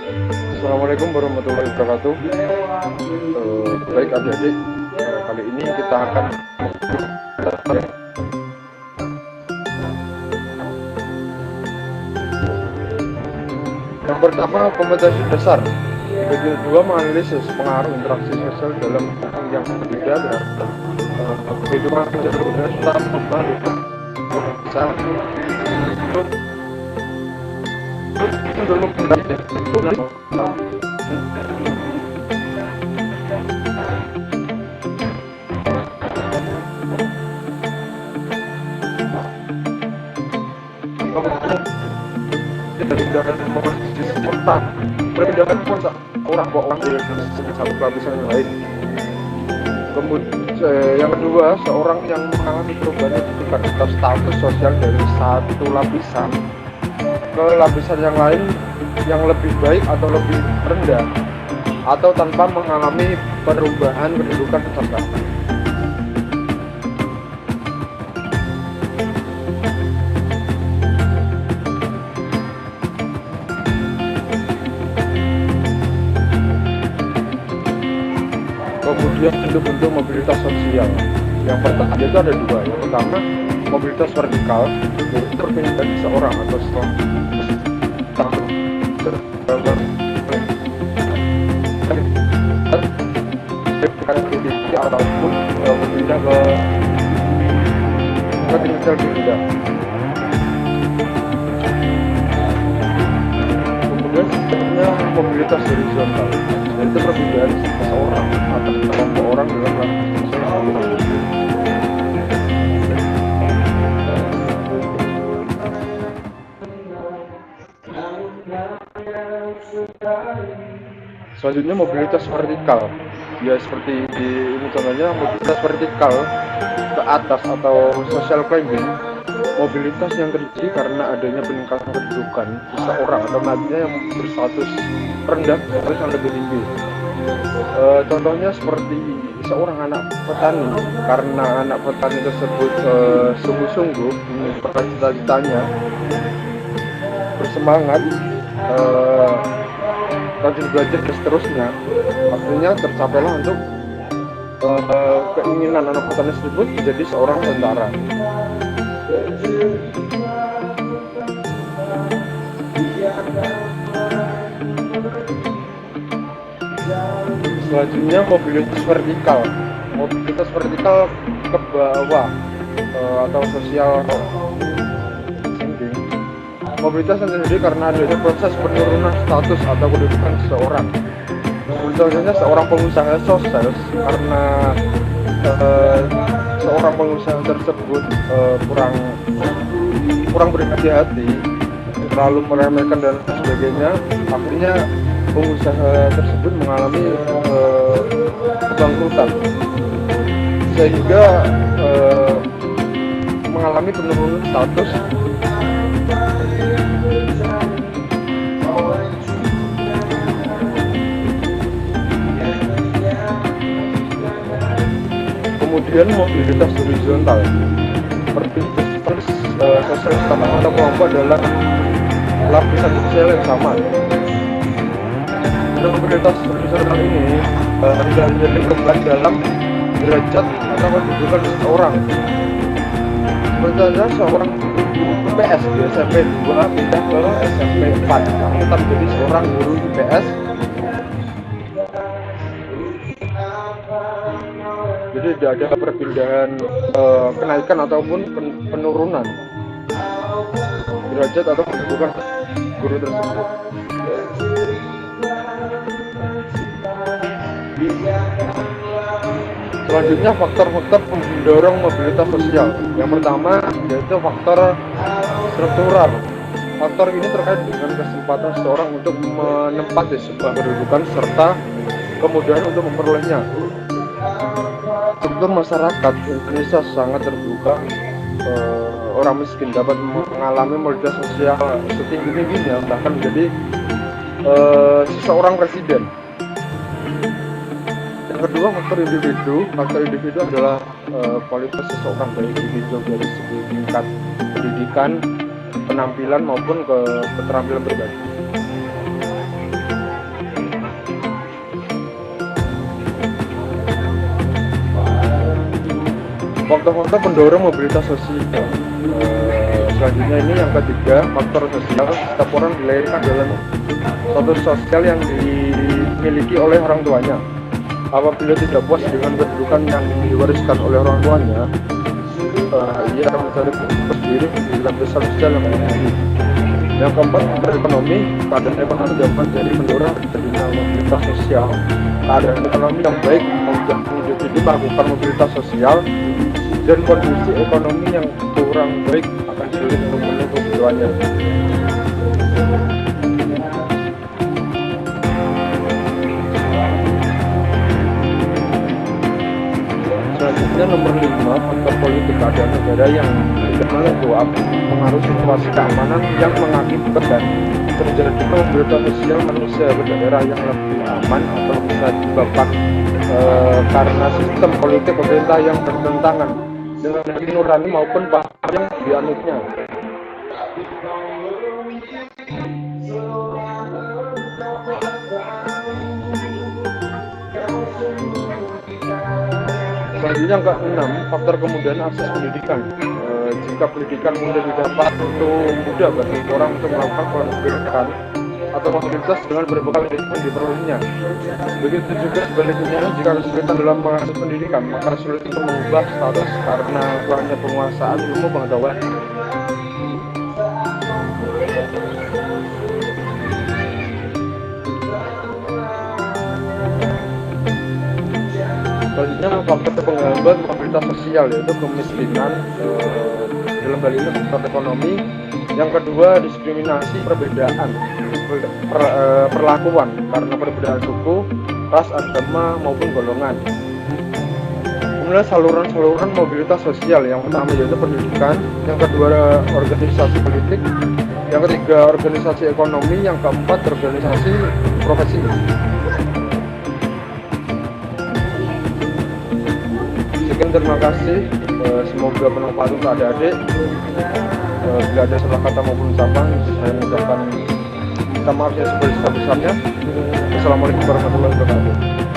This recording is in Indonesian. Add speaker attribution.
Speaker 1: Assalamualaikum warahmatullahi wabarakatuh. Baik adik-adik, kali ini kita akan yang pertama kompetensi dasar. Yang kedua menganalisis pengaruh interaksi sosial dalam yang berbeda dan kehidupan sehari-hari serta membantu besar. Perpindahan pun orang ke orang dari satu lapisan yang lain. Kemudian yang kedua, seorang yang mengalami perubahan tingkat atau status sosial dari satu lapisan ke lapisan yang lain yang lebih baik atau lebih rendah, atau tanpa mengalami perubahan kedudukan serta. Kemudian bentuk-bentuk mobilitas sosial. Yang pertama itu ada dua. Yang pertama mobilitas vertikal, yaitu perpindahan seorang atau ataupun berpindah ke tingkat rendah. Kemudian sebenarnya mobilitas horizontal, yaitu perpindahan seseorang atau kelompok orang dalam lapisan sosial. Selanjutnya mobilitas vertikal, ya seperti ini contohnya mobilitas vertikal ke atas atau social climbing, mobilitas yang terjadi karena adanya peningkatan kedudukan seseorang atau nantinya yang berstatus rendah harus yang lebih tinggi. Contohnya seperti seorang anak petani, karena anak petani tersebut sungguh-sungguh mencapai cita-citanya, bersemangat, rajin belajar dan seterusnya, akhirnya tercapailah untuk keinginan anak petani tersebut menjadi seorang tentara. Selanjutnya mobilitas vertikal. Mobilitas vertikal ke bawah atau sosial sinking. Mobilitas yang terjadi karena adanya proses penurunan status atau kedudukan seseorang. Contohnya seorang pengusaha sukses karena seorang pengusaha tersebut kurang berhati-hati, terlalu meremehkan dan sebagainya, akhirnya pengusaha tersebut mengalami kebangkrutan sehingga mengalami penurunan status. Kemudian mobilitas horizontal, perpindahan sosial atau kelompok dalam lapisan sosial yang sama. Mobilitas horizontal ini tidak menjadi perubahan dalam derajat atau kedudukan seseorang. Sebenarnya seorang IPS di SMP 2 pindah ke SMP 4, kamu tetap menjadi seorang guru IPS. Jadi tidak ada perpindahan kenaikan ataupun penurunan derajat atau kedudukan guru tersebut. Selanjutnya faktor-faktor pendorong mobilitas sosial. Yang pertama yaitu faktor struktural. Faktor ini terkait dengan kesempatan seseorang untuk menempati sebuah kedudukan serta kemudahan untuk memperolehnya. Struktur masyarakat Indonesia sangat terbuka. Orang miskin dapat mengalami mobilitas sosial setinggi-tingginya, bahkan menjadi seseorang presiden. Yang kedua, faktor individu. Faktor individu adalah kualitas seseorang, baik individu dari segi tingkat pendidikan, penampilan maupun keterampilan pribadi. faktor-faktor pendorong mobilitas sosial. Selanjutnya ini yang ketiga, faktor sosial. Setiap orang dilahirkan dalam suatu sosial yang dimiliki oleh orang tuanya. Apabila tidak puas dengan kedudukan yang diwariskan oleh orang tuanya, ia akan mencari sendiri dalam besar sosial yang tinggi. Yang keempat, faktor ekonomi. Keadaan ekonomi dapat menjadi pendorong terjadinya mobilitas sosial. Keadaan ekonomi yang baik membuat individu melakukan mobilitas sosial, dan kondisi ekonomi yang kurang baik akan sulit memenuhi kebutuhannya. Selanjutnya nomor 5, faktor politik. Keadaan negara yang tidak menentu pengaruh situasi keamanan yang mengakibatkan terjadi mobilitas sosial manusia ke daerah yang lebih aman, atau bisa disebabkan karena sistem politik pemerintah yang bertentangan dengan hati nurani maupun paham yang dianutnya. Selanjutnya yang ke-6, faktor kemudahan akses pendidikan. Jika pendidikan mudah didapat, itu mudah bagi orang untuk melakukan pendidikan atau mobilitas dengan berbekal ilmu yang diperlukannya. Begitu juga sebaliknya, jika kesulitan dalam mengakses pendidikan, maka sulit untuk mengubah status karena kurangnya penguasaan ilmu pengetahuan. Selanjutnya faktor penghambat mobilitas sosial, yaitu kemiskinan, dalam hal ini faktor ekonomi. Yang kedua, diskriminasi, perbedaan perlakuan karena perbedaan suku, ras, agama maupun golongan. Kemudian saluran-saluran mobilitas sosial, yang pertama yaitu pendidikan, yang kedua organisasi politik, yang ketiga organisasi ekonomi, yang keempat organisasi profesi. Sekian, terima kasih. Semoga bermanfaat untuk adik-adik. Bila ada salah kata maupun ucapan, saya mengucapkan minta maaf yang sebesar-besarnya. Assalamualaikum warahmatullahi wabarakatuh.